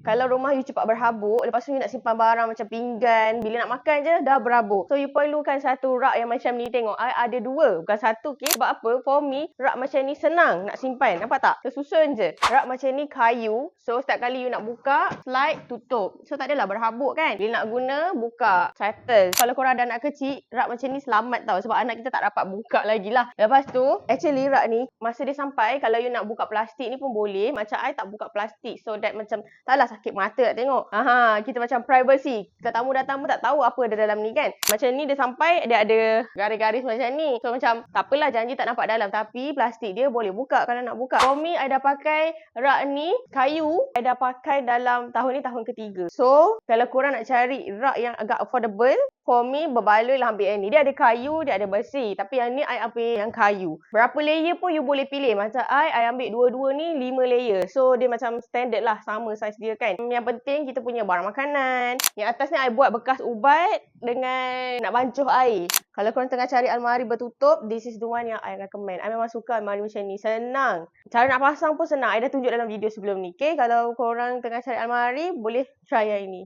Kalau rumah you cepat berhabuk, lepas tu you nak simpan barang macam pinggan, bila nak makan je dah berhabuk. So you perlukan satu rak yang macam ni. Tengok, I ada dua, bukan satu. Okay? Sebab apa? For me, rak macam ni senang nak simpan. Nampak tak? Tersusun je. Rak macam ni kayu. So setiap kali you nak buka, slide, tutup. So tak adalah berhabuk kan? Bila nak guna, buka. Settle. Kalau korang ada anak kecil, rak macam ni selamat tau. Sebab anak kita tak dapat buka lagi lah. Lepas tu, actually rak ni, masa dia sampai, kalau you nak buka plastik ni pun boleh. Macam I tak buka plastik. So that macam, taklah sakit mata nak tengok. Kita macam privacy. Tetamu datang pun tak tahu apa ada dalam ni kan. Macam ni dia sampai, dia ada garis-garis macam ni. So macam, tak apalah janji tak nampak dalam. Tapi plastik dia boleh buka kalau nak buka. For me, I dah pakai rak ni, kayu. I dah pakai dalam tahun ni tahun ketiga. So, kalau korang nak cari rak yang agak affordable, for me, berbaloi lah ambil yang ni. Dia ada kayu, dia ada besi. Tapi yang ni, I ambil yang kayu. Berapa layer pun you boleh pilih. Macam I ambil dua-dua ni 5 layer. So, dia macam standard lah. Sama saiz dia kan. Yang penting, kita punya barang makanan. Yang atas ni, I buat bekas ubat dengan nak bancuh air. Kalau korang tengah cari almari bertutup, this is the one yang I recommend. I memang suka almari macam ni. Senang. Cara nak pasang pun senang. I dah tunjuk dalam video sebelum ni. Okay? Kalau korang tengah cari almari, boleh try yang ini.